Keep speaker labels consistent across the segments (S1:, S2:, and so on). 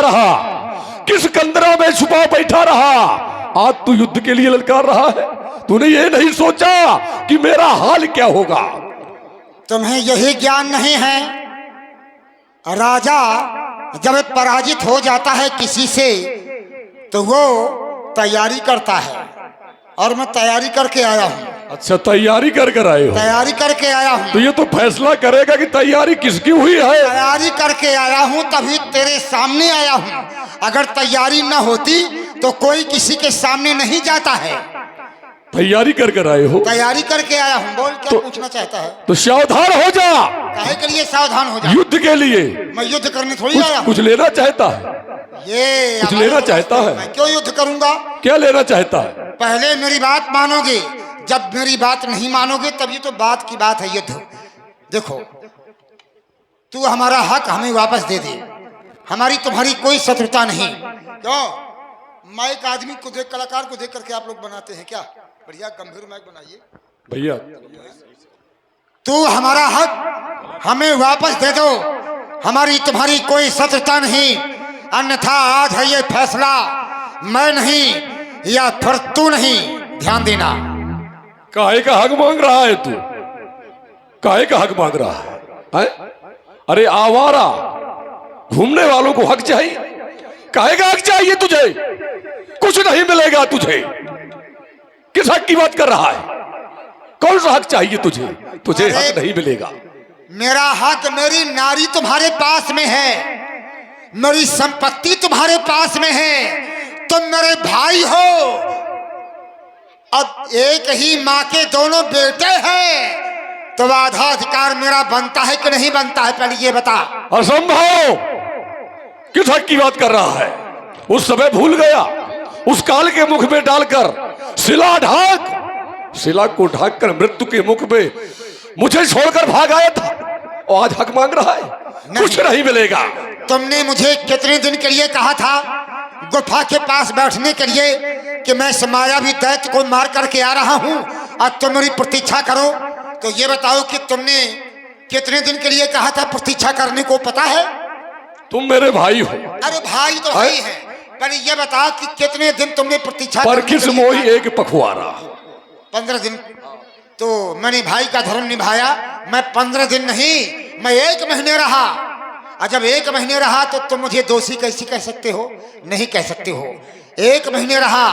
S1: रहा, किस कंदरा में छुपा बैठा रहा, आज तू युद्ध के लिए ललकार रहा है। तूने ये नहीं सोचा कि मेरा हाल क्या होगा।
S2: तुम्हें यही ज्ञान नहीं है, राजा जब पराजित हो जाता है किसी से तो वो तैयारी करता है, और मैं तैयारी करके आया हूँ।
S1: अच्छा, तैयारी कर कर आए हो?
S2: तैयारी करके आया हूँ।
S1: तो ये तो फैसला करेगा कि तैयारी किसकी हुई है।
S2: तैयारी करके आया हूँ तभी तेरे सामने आया हूँ। अगर तैयारी न होती तो कोई किसी के सामने नहीं जाता है।
S1: तैयारी कर कर आए हो?
S2: तैयारी करके आया हूँ। बोल, क्या पूछना चाहता है?
S1: तो सावधान हो जा।
S2: काहे के लिए सावधान हो जा?
S1: युद्ध के लिए।
S2: मैं युद्ध करने थोड़ी आया हूँ।
S1: कुछ लेना चाहता है?
S2: ये
S1: कुछ लेना चाहता है?
S2: मैं क्यों युद्ध करूंगा?
S1: क्या लेना चाहता है?
S2: पहले मेरी बात मानोगे, जब मेरी बात नहीं मानोगे तभी तो बात की बात है युद्ध। देखो, तू हमारा हक हमें वापस दे दे, हमारी तुम्हारी कोई शत्रुता नहीं। क्यों? माइक आदमी को देख, कलाकार को देख करके आप लोग बनाते हैं क्या? बढ़िया गंभीर माइक बनाइए
S1: भैया।
S2: तू हमारा हक हमें वापस दे दो, हमारी तुम्हारी कोई शत्रुता नहीं, अन्यथा आज है ये फैसला, मैं नहीं या फिर तू नहीं। ध्यान देना।
S1: काहे का हक मांग रहा है तू? काहे का हक मांग रहा है? अरे आवारा, घूमने वालों को हक चाहिए। काहे का हक चाहिए तुझे? कुछ नहीं मिलेगा तुझे। किस हक की बात कर रहा है? कौन सा हक चाहिए तुझे? तुझे हक नहीं मिलेगा।
S2: मेरा हक, मेरी नारी तुम्हारे पास में है, मेरी संपत्ति तुम्हारे पास में है, तुम मेरे भाई हो, अब एक ही माँ के दोनों बेटे हैं, तो आधा अधिकार मेरा बनता है कि नहीं बनता है? पहले ये बता।
S1: असंभव। किस हक की बात कर रहा है? उस समय भूल गया, उस काल के मुख में डालकर शिला ढाक, शिला को ढाककर मृत्यु के मुख में मुझे छोड़कर भाग आया था, और आज हक मांग रहा है? कुछ नहीं मिलेगा।
S2: तुमने मुझे कितने दिन के लिए कहा था गुफा के पास बैठने के लिए कि मैं मायावी दैत्य को मार करके आ रहा हूं, और तुम मेरी प्रतीक्षा करो। तो ये बताओ कि तुमने कितने दिन के लिए कहा था प्रतीक्षा करने को? पता है?
S1: तुम मेरे भाई हो।
S2: अरे भाई तो भाई है, पर ये बताओ कि कितने दिन तुमने प्रतीक्षा
S1: पर किस मोही एक पखवारा।
S2: 15 दिन। तो मैंने भाई का धर्म निभाया। मैं 15 दिन नहीं, मैं 1 महीने रहा, और जब 1 महीने रहा तो तुम मुझे दोषी कैसे कह सकते हो? नहीं कह सकते हो। 1 महीने रहा,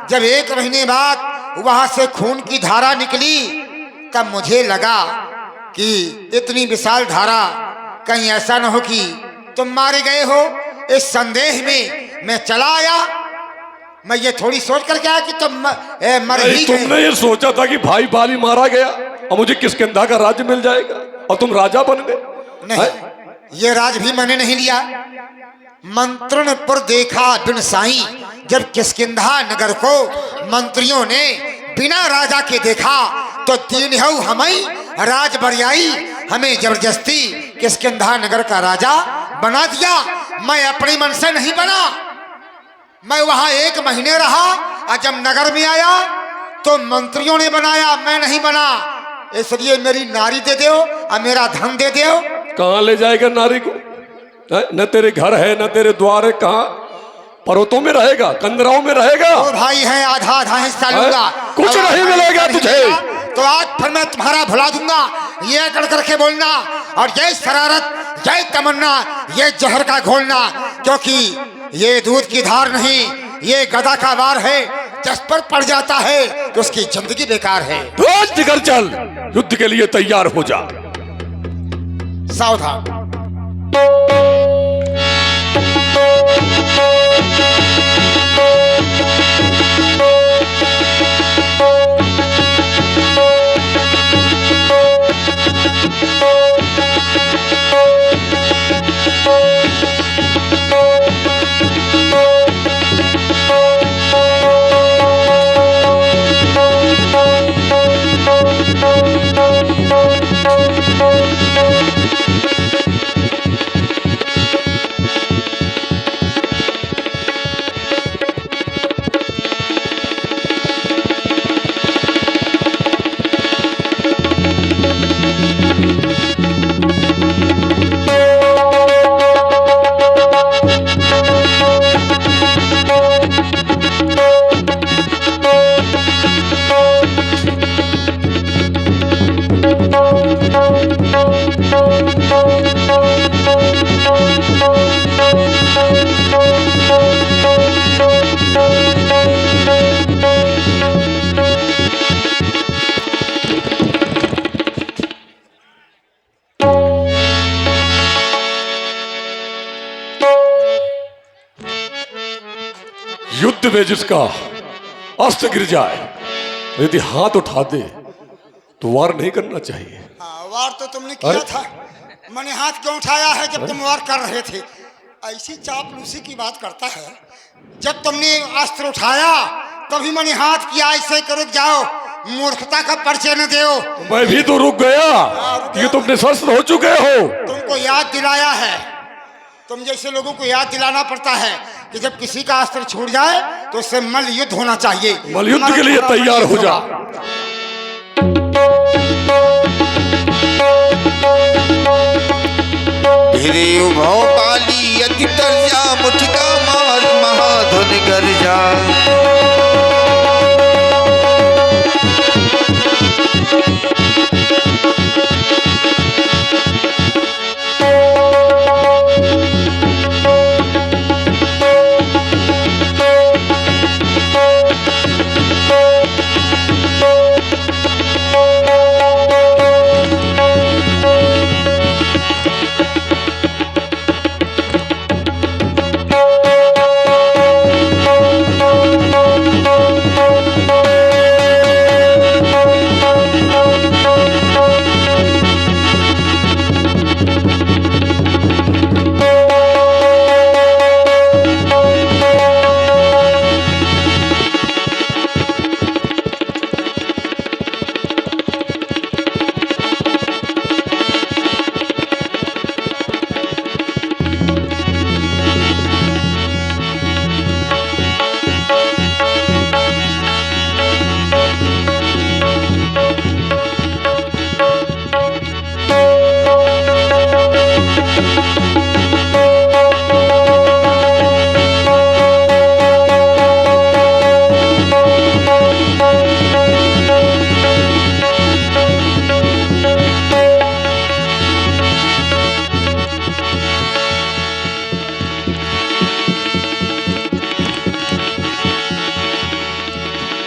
S2: जब 1 महीने बाद वहां से खून की धारा निकली, तब मुझे लगा कि इतनी विशाल धारा कहीं ऐसा न हो कि तुम मारे गए हो। इस संदेह में मैं चला आया। मैं ये थोड़ी सोच करके आया कि तुम मर ही गए।
S1: तुमने ये सोचा था कि भाई बाली मारा गया और मुझे किष्किंधा का राज्य मिल जाएगा और तुम राजा बन गए?
S2: नहीं, ये राज भी मैंने नहीं लिया। मंत्रण पर देखा बिन साई, जब किष्किंधा नगर को मंत्रियों ने बिना राजा के देखा तो दीन हो हमें राज बरियाई, हमें जबरदस्ती किष्किंधा नगर का राजा बना दिया। मैं अपने मन से नहीं बना। मैं वहां 1 महीने रहा, और जब नगर में आया तो मंत्रियों ने बनाया, मैं नहीं बना। इसलिए मेरी नारी दे दो और मेरा धन दे दो।
S1: कहाँ ले जाएगा नारी को? न तेरे घर है न तेरे द्वार है। कहाँ? पर्वतों में रहेगा, कंदराओं में रहेगा।
S2: ओ भाई है, आधा आधा हिस्सा लूंगा।
S1: कुछ नहीं मिलेगा तुझे।
S2: तो आज फिर मैं तुम्हारा भुला दूंगा, ये कर करके बोलना, और ये शरारत, ये तमन्ना, ये जहर का घोलना, क्योंकि ये दूध की धार नहीं, ये गदा का वार है। जिस पर पड़ जाता है तो उसकी जिंदगी बेकार है।
S1: रोज निकल चल, युद्ध के लिए तैयार हो जा।
S2: सावधान।
S1: युद्ध में जिसका अस्त्र गिर जाए, यदि हाथ उठा दे तो वार नहीं करना चाहिए।
S2: हाँ, वार तो तुमने किया था। मैंने हाथ क्यों उठाया है जब तुम वार कर रहे थे? ऐसी चापलूसी की बात करता है। जब तुमने अस्त्र उठाया तभी मैंने हाथ किया, ऐसे करो जाओ, मूर्खता का परिचय न दो।
S1: मैं भी तो रुक गया कि तुम निशस्त्र हो चुके हो।
S2: तुमको याद दिलाया है। तुम जैसे लोगों को याद दिलाना पड़ता है कि जब किसी का अस्त्र छूट जाए तो उससे मल्ल युद्ध होना चाहिए।
S1: मल्ल युद्ध के लिए तैयार हो जा।
S3: पाली अति तर्जा मुठिका मार महाधुन गर्जा।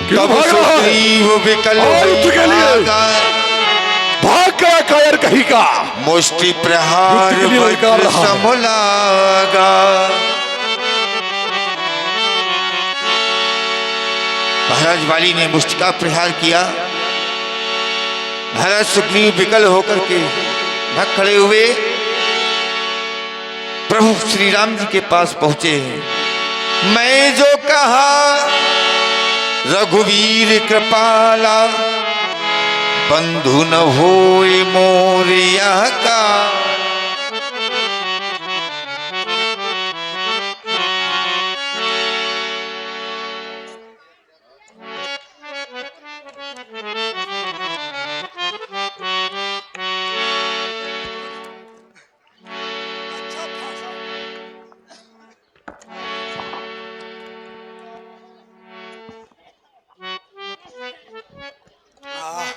S1: क्यों भाग रहा है?
S3: विकल
S1: युद्ध के लिए भाग गया कायर कहीं का।
S3: मुष्टि प्रहार
S1: युद्ध के लिए ललकार रहा है।
S3: समलागा। महाराज वाली ने मुष्टि का प्रहार किया। महाराज सुग्रीव विकल होकर के भाग खड़े हुए प्रभु श्री राम जी के पास पहुंचे। मैं जो कहा रघुवीर कृपाला, बंधु न होए मोरिया का।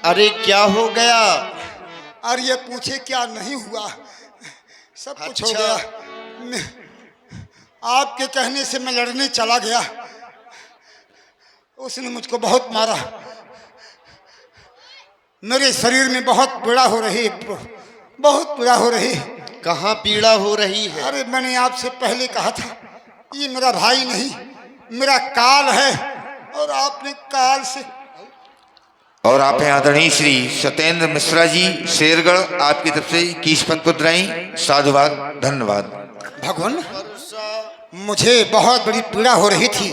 S4: अरे क्या हो गया?
S2: अरे ये पूछे क्या नहीं हुआ, सब कुछ हो
S4: अच्छा।
S2: गया। आपके कहने से मैं लड़ने चला गया, उसने मुझको बहुत मारा। मेरे शरीर में बहुत पीड़ा हो रही, बहुत पीड़ा हो रही।
S4: कहाँ पीड़ा हो रही है?
S2: अरे मैंने आपसे पहले कहा था ये मेरा भाई नहीं, मेरा काल है, और आपने काल से।
S3: और आप हैं आदरणीय श्री सत्येंद्र मिश्रा जी शेरगढ़, आपकी तरफ से 21 पद पुत्राई। साधुवाद, धन्यवाद।
S2: भगवान, मुझे बहुत बड़ी पीड़ा हो रही थी,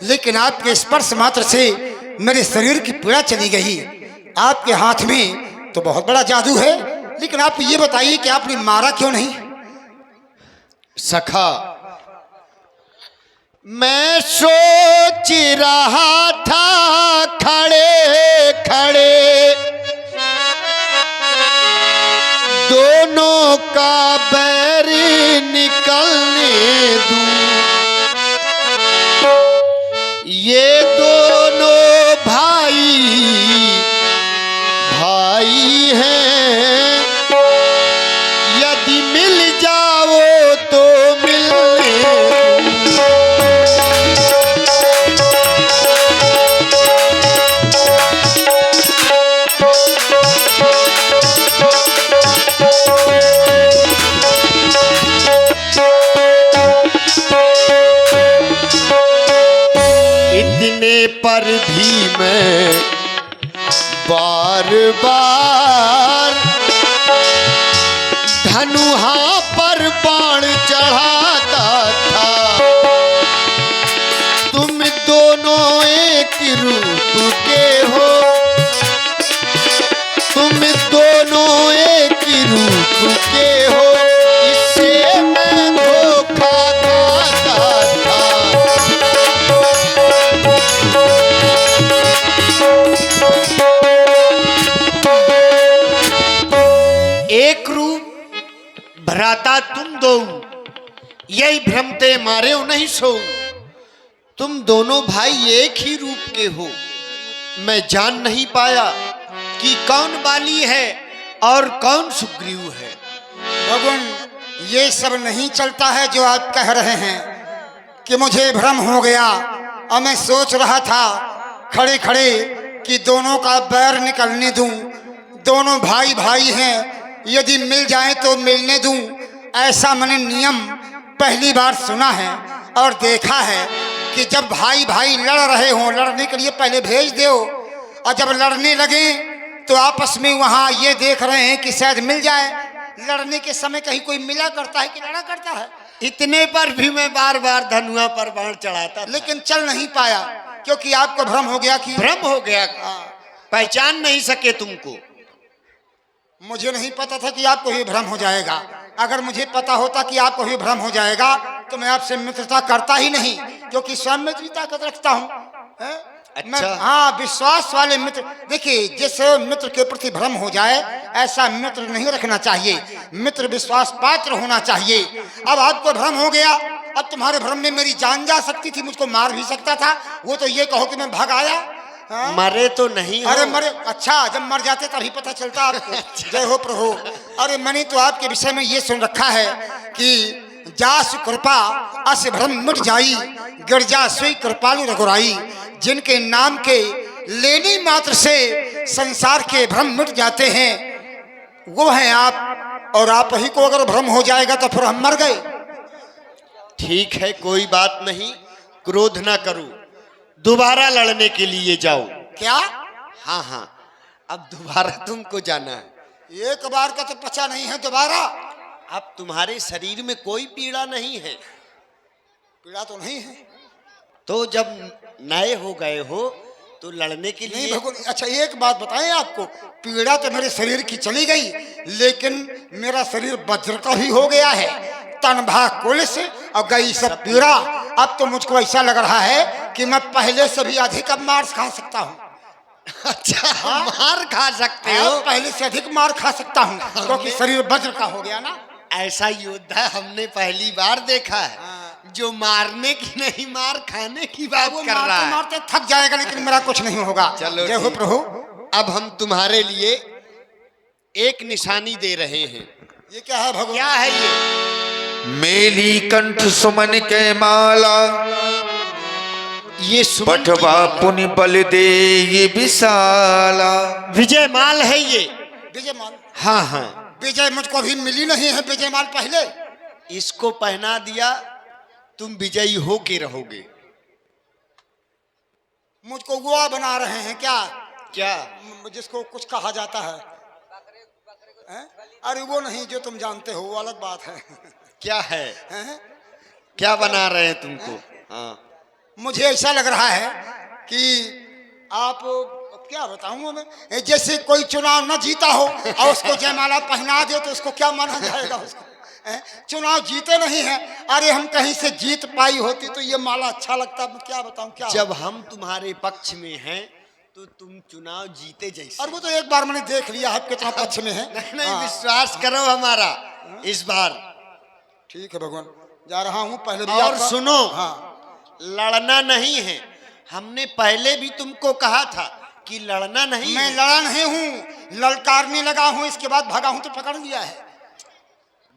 S2: लेकिन आपके स्पर्श मात्र से मेरे शरीर की पीड़ा चली गई। आपके हाथ में तो बहुत बड़ा जादू है, लेकिन आप ये बताइए कि आपने मारा क्यों नहीं?
S4: सखा, मैं सोच रहा था खड़े खड़े दोनों का बैर निकलने दूं। ये दोनों भाई भाई हैं, यदि मिल जाओ तो मिलने दूं। पर भी मैं बार बार धनुहा पर बाण चढ़ाता था। तुम दोनों एक रूप के हो, तुम दोनों एक रूप के हो, इससे मैं धोखा खाता था। एक रूप भ्राता तुम दो, यही भ्रमते मारे नहीं सो। तुम दोनों भाई एक ही रूप के हो, मैं जान नहीं पाया कि कौन बाली है और कौन सुग्रीव है।
S2: भगवान, ये सब नहीं चलता है जो आप कह रहे हैं कि मुझे भ्रम हो गया। और मैं सोच रहा था खड़े खड़े कि दोनों का बैर निकलने दूं, दोनों भाई भाई हैं, यदि मिल जाए तो मिलने दूं। ऐसा मैंने नियम पहली बार सुना है और देखा है कि जब भाई भाई लड़ रहे हों, लड़ने के लिए पहले भेज दो, और जब लड़ने लगे तो आपस में वहाँ ये देख रहे हैं कि शायद मिल जाए। लड़ने के समय कहीं कोई मिला करता है कि लड़ा करता है?
S4: इतने पर भी मैं बार बार धनुआ पर बाण चढ़ाता था।
S2: लेकिन चल नहीं पाया क्योंकि आपको भ्रम हो गया कि
S4: भ्रम हो गया, पहचान नहीं सके तुमको।
S2: मुझे नहीं पता था कि आपको भी भ्रम हो जाएगा। अगर मुझे पता होता कि आपको भी भ्रम हो जाएगा तो मैं आपसे मित्रता करता ही नहीं, क्योंकि स्वयं में इतनी ताकत रखता हूँ। मैं हाँ, विश्वास वाले मित्र। देखिए, जिस मित्र के प्रति भ्रम हो जाए ऐसा मित्र नहीं रखना चाहिए। मित्र विश्वास पात्र होना चाहिए। अब आपको भ्रम हो गया, अब तुम्हारे भ्रम में मेरी जान जा सकती थी, मुझको मार भी सकता था। वो तो ये कहो कि मैं भाग आया। हाँ?
S4: मरे तो नहीं हो।
S2: अरे मरे, अच्छा, जब मर जाते तभी पता चलता आपको। जय हो प्रभु। अरे मैंने तो आपके विषय में ये सुन रखा है कि जासु कृपा अस भ्रम मिट जाई, गिरजा सुई कृपालु रघुराई। जिनके नाम के लेने मात्र से संसार के भ्रम मिट जाते हैं वो हैं आप। और आप ही को अगर भ्रम हो जाएगा तो फिर हम मर गए।
S4: ठीक है, कोई बात नहीं, क्रोध ना करो, दोबारा लड़ने के लिए जाओ।
S2: क्या?
S4: हाँ हाँ, अब दोबारा तुमको जाना है।
S2: एक बार का तो पचा नहीं है दोबारा।
S4: अब तुम्हारे शरीर में कोई पीड़ा नहीं है।
S2: पीड़ा तो नहीं है
S4: तो जब नए हो गए हो तो लड़ने के
S2: नहीं
S4: लिए।
S2: भगवान, अच्छा एक बात बताएं आपको, पीड़ा तो मेरे शरीर की चली गई, लेकिन मेरा शरीर वज्र का भी हो गया है। तन भाग कुल से और गई सब पीड़ा। अब तो मुझको ऐसा लग रहा है कि मैं पहले से भी अधिक अब मार खा सकता हूँ।
S4: अच्छा, मार खा सकते हो?
S2: पहले से अधिक मार खा सकता हूँ क्योंकि शरीर वज्र का हो गया ना।
S4: ऐसा योद्धा हमने पहली बार देखा है जो मारने की नहीं, मार खाने की बात कर रहा है।
S2: मारते थक जाएगा लेकिन मेरा कुछ नहीं होगा।
S4: चलो
S2: जय हो प्रभु।
S4: अब हम तुम्हारे लिए एक निशानी दे रहे हैं।
S2: ये क्या है भगवान?
S4: क्या है ये?
S3: मेली कंठ सुमन के माला,
S4: ये सुमन की
S3: पठवा पुनि बल दे ये विशाला।
S4: विजय माल है ये।
S2: विजय माल?
S4: हाँ हाँ,
S2: विजय मुझको भी मिली नहीं है। विजय माल पहले
S4: इसको पहना दिया, तुम विजयी हो के रहोगे।
S2: मुझको गुआ बना रहे हैं क्या?
S4: क्या?
S2: जिसको कुछ कहा जाता है? अरे वो नहीं जो तुम जानते हो, वो अलग बात है।
S4: क्या है?
S2: हैं?
S4: क्या बना रहे हैं तुमको? हाँ,
S2: मुझे ऐसा लग रहा है कि आप, क्या बताऊं मैं, जैसे कोई चुनाव न जीता हो और उसको जयमाला पहना दो तो उसको क्या माना जाएगा? उसको चुनाव जीते नहीं है। अरे हम कहीं से जीत पाई होती तो ये माला अच्छा लगता। क्या बताऊं क्या?
S4: जब हम तुम्हारे पक्ष में हैं तो तुम चुनाव जीते जैसे।
S2: और वो तो एक बार मैंने देख लिया है कितना पक्ष में है।
S4: नहीं, विश्वास करो हमारा इस बार।
S2: ठीक है भगवान, जा रहा हूँ। पहले भी
S4: और
S2: आपका-
S4: सुनो,
S2: हाँ,
S4: लड़ना नहीं है। हमने पहले भी तुमको कहा था कि लड़ना नहीं
S2: मैं
S4: है।
S2: लड़ा नहीं हूँ, ललकारने लगा हूँ। इसके बाद भागा हूँ तो पकड़ लिया है।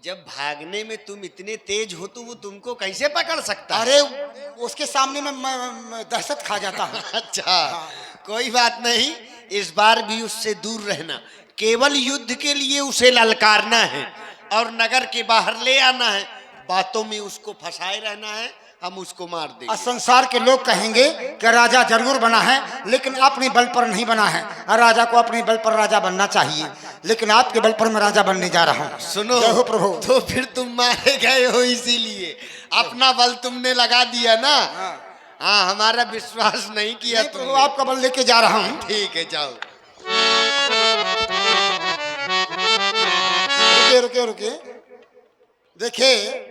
S4: जब भागने में तुम इतने तेज हो तो वो तुमको कैसे पकड़ सकता है?
S2: अरे उसके सामने मैं दहशत खा जाता हूँ।
S4: अच्छा, कोई बात नहीं, इस बार भी उससे दूर रहना। केवल युद्ध के लिए उसे ललकारना है और नगर के बाहर ले आना है। बातों में उसको फंसाए रहना है हम उसको मार
S2: और
S4: देंगे।
S2: संसार के लोग कहेंगे कि राजा जरूर बना है लेकिन अपने बल पर नहीं बना है, और राजा को अपने बल पर राजा बनना चाहिए, लेकिन आपके बल पर मैं राजा बनने जा रहा हूँ।
S4: सुनो,
S2: जय हो प्रभु।
S4: तो फिर तुम मारे गए हो इसीलिए अपना बल तुमने लगा दिया ना। हाँ, हमारा विश्वास नहीं किया
S2: नहीं प्रभु,
S4: तुमने।
S2: आपका बल लेके जा रहा हूँ।
S4: ठीक है, जाओ।
S2: रुके रुके रुके, देखिए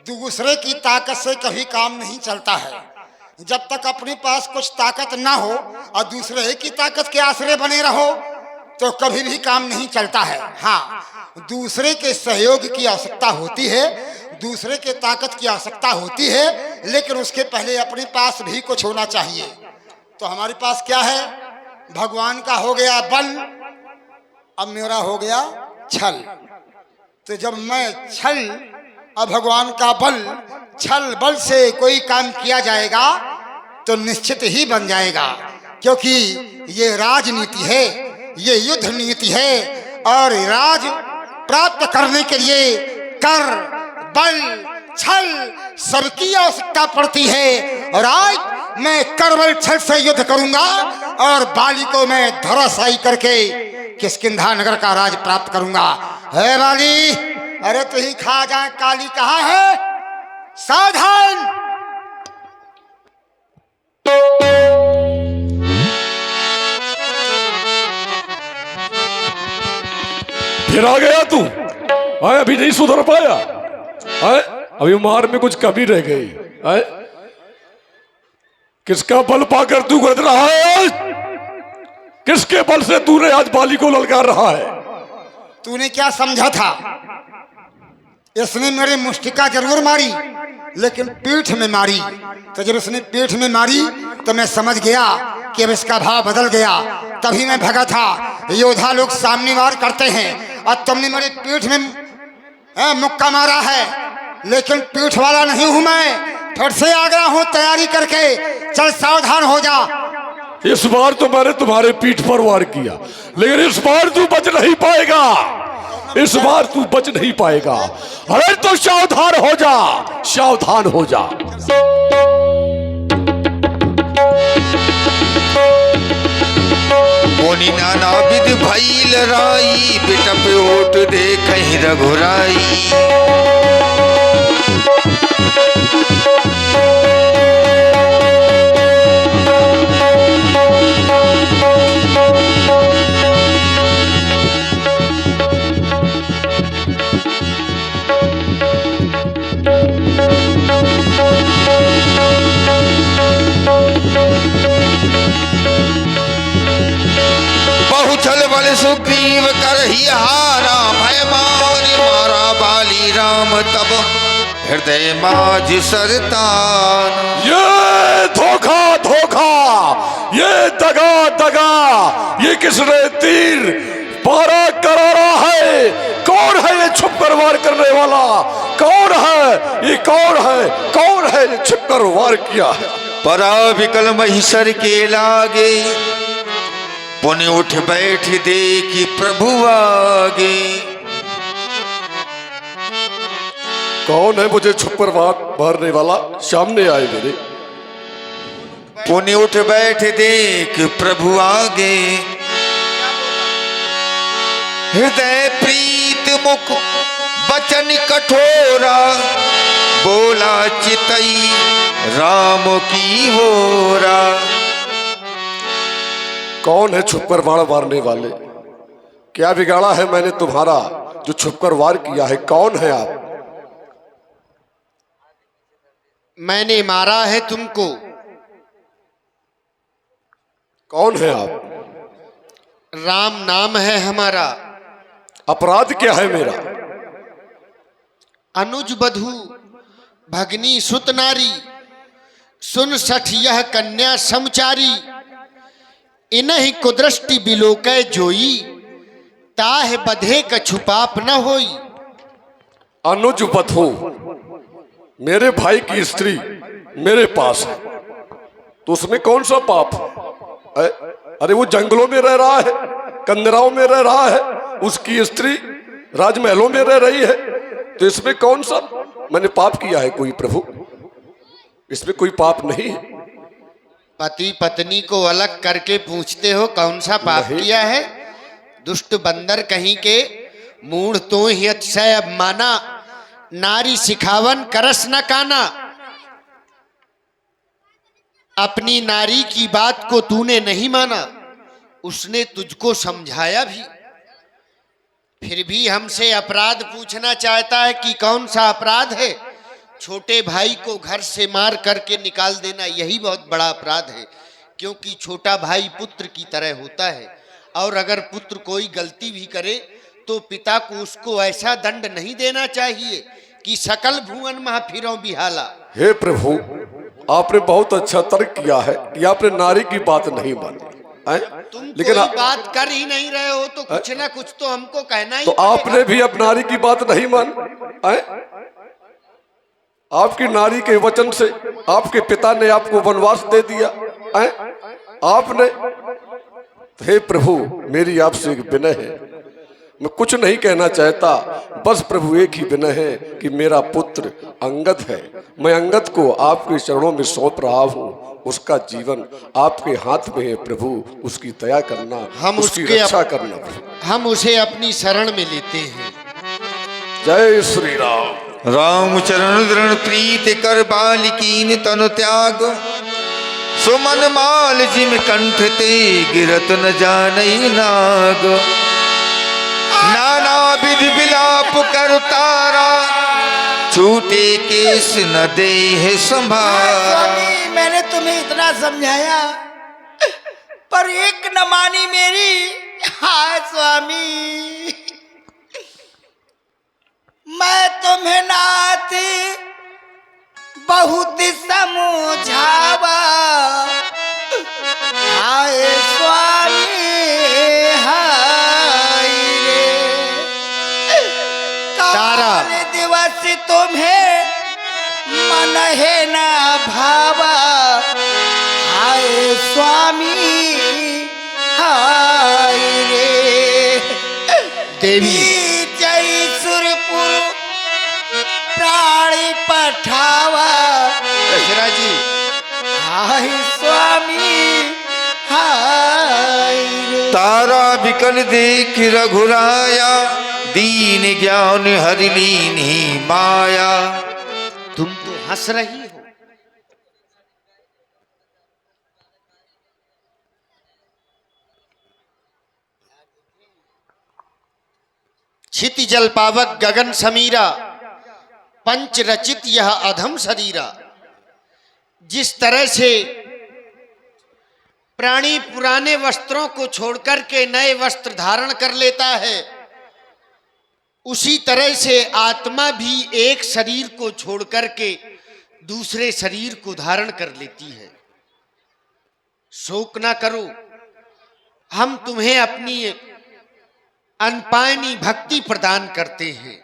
S2: दूसरे की ताकत से कभी काम नहीं चलता है। जब तक अपने पास कुछ ताकत ना हो और दूसरे की ताकत के आश्रय बने रहो तो कभी भी काम नहीं चलता है। हाँ, दूसरे के सहयोग की आवश्यकता होती है, दूसरे के ताकत की आवश्यकता होती है, लेकिन उसके पहले अपने पास भी कुछ होना चाहिए। तो हमारे पास क्या है? भगवान का हो गया बल, अब मेरा हो गया छल। तो जब मैं छल और भगवान का बल, छल बल से कोई काम किया जाएगा तो निश्चित ही बन जाएगा, क्योंकि ये राजनीति है, ये युद्ध नीति है, और राज प्राप्त करने के लिए कर, बल, छल सबकी आवश्यकता पड़ती है। और आज मैं कर, बल, छल से युद्ध करूंगा और बाली को मैं धराशायी करके किष्किंधा नगर का राज प्राप्त करूंगा। है बाली, अरे तू ही खा जाए, काली कहाँ है? सावधान।
S1: फिर आ गया तू? आए, अभी नहीं सुधर पाया? आए, अभी मार में कुछ कमी रह गई? आए, किसका बल पाकर तू गरज रहा है? किसके बल से तूने आज बाली को ललकार रहा है?
S2: तूने क्या समझा था? इसने मेरे मुष्टिका जरूर मारी, लेकिन पीठ में मारी। तो जब इसने पीठ में मारी तो मैं समझ गया कि अब इसका भाव बदल गया। तभी मैं भगा था। योद्धा लोग सामने वार करते हैं और तुमने मेरे पीठ में मुक्का मारा है, लेकिन पीठ वाला नहीं हूं मैं। फिर से आ गया हूं तैयारी करके। चल सावधान हो जा।
S1: इस बार तो मैंने तुम्हारे पीठ पर वार किया, लेकिन इस बार तू बच नहीं पाएगा। इस बार तू बच नहीं पाएगा। अरे तो सावधान हो जा, सावधान हो जा।
S3: मोनी नाना विध भई लड़ाई, बिटप ओट दे कहीं रघुराई। बहुछल बल सुग्रीव करहि हारा, भय मारि मारा बाली राम तब हृदय माज सरतान।
S1: ये धोखा धोखा, ये दगा दगा, ये किसने तीर पारा करारा है? कौन है ये छुप कर वार करने वाला? कौन है ये? कौन है? कौन है ये छुप कर वार किया है?
S3: परा विकल महिषर के लागे, पुण्य उठ बैठ देखी प्रभु आगे।
S1: कौन है मुझे छुप कर मारने वाला? सामने आए मेरे।
S3: पुण्य उठ बैठ देख प्रभु आगे, हृदय प्रीत मुख बचन कठोरा, बोला चितई राम की होरा।
S1: कौन है छुपकर वार मारने वाले? क्या बिगाड़ा है मैंने तुम्हारा जो छुपकर वार किया है? कौन है आप?
S4: मैंने मारा है तुमको।
S1: कौन है आप?
S4: राम नाम है हमारा।
S1: अपराध क्या है मेरा?
S4: अनुज बधू भगनी सुत नारी, सुन सठ यह कन्या समचारी। इन्हीं कुदृष्टि बिलोकै जोई, ताह बधे क छुपाप न होई।
S1: अनुज बधू मेरे भाई की स्त्री मेरे पास है, तो उसमें कौन सा पाप? अरे वो जंगलों में रह रहा है, कंदराओं में रह रहा है, उसकी स्त्री राजमहलों में रह रही है, तो इसमें कौन सा मैंने पाप किया है कोई प्रभु? इसमें कोई पाप नहीं है।
S4: पति पत्नी को अलग करके पूछते हो कौन सा पाप
S1: नहीं।
S4: किया है? दुष्ट बंदर कहीं के, मूढ़ तो ही अतिशय अब माना, नारी सिखावन करस न काना। अपनी नारी की बात को तूने नहीं माना, उसने तुझको समझाया भी, फिर भी हमसे अपराध पूछना चाहता है कि कौन सा अपराध है? छोटे भाई को घर से मार करके निकाल देना यही बहुत बड़ा अपराध है, क्योंकि छोटा भाई पुत्र की तरह होता है, और अगर पुत्र कोई गलती भी करे तो पिता को उसको ऐसा दंड नहीं देना चाहिए कि सकल भुवन महा फिरो बिहाला।
S1: हे प्रभु, आपने बहुत अच्छा तर्क किया है कि आपने नारी की बात नहीं मानी हैं?
S4: तुम
S1: लेकिन
S4: कोई बात कर ही नहीं रहे हो तो कुछ ना कुछ तो हमको कहना ही
S1: तो
S4: पड़ेगा।
S1: आपने भी अब नारी की बात नहीं मानी हैं? आपकी नारी के वचन से आपके पिता ने आपको वनवास दे दिया हैं? आपने, हे प्रभु, मेरी आपसे एक विनय है, मैं कुछ नहीं कहना चाहता, बस प्रभु एक ही विनय है कि मेरा पुत्र अंगद है, मैं अंगद को आपके चरणों में सौंप रहा हूँ, उसका जीवन आपके हाथ में है प्रभु, उसकी दया करना,
S4: हम
S1: उसकी
S4: उसके
S1: रक्षा करना प्रभु।
S4: हम उसे अपनी शरण में लेते हैं।
S1: जय श्री राम।
S3: राम चरण दृढ़ प्रीत कर बालिकीन तनु त्याग, सुमन माल जिम कंठ ते गिरत न जानई नाग। नाना विध विलाप कर तारा, छूटे केस न दे है संभारा।
S5: स्वामी, मैंने तुम्हें इतना समझाया पर एक न मानी मेरी। हाय स्वामी, मैं तुम्हें नाथ बहुत समझावा। हाय स्वामी, हाय रे,
S4: तारा।
S5: काल दिवस तुम्हें मन है ना भावा। हाय स्वामी, हाय रे,
S4: देवी
S5: जय सुरपुर प्राणी पठावा।
S4: दशरथ जी,
S5: हाय स्वामी, हाय रे।
S3: तारा बिकल देख रघुराया, दीन ज्ञान हरि लीन्ही माया।
S4: तुम तो हंस रही हो। क्षिति जल पावक गगन समीरा, पंच रचित यह अधम शरीरा। जिस तरह से प्राणी पुराने वस्त्रों को छोड़कर के नए वस्त्र धारण कर लेता है, उसी तरह से आत्मा भी एक शरीर को छोड़कर के दूसरे शरीर को धारण कर लेती है। शोक ना करो, हम तुम्हें अपनी अनपायनी भक्ति प्रदान करते हैं।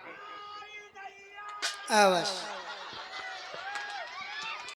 S5: अवश्य।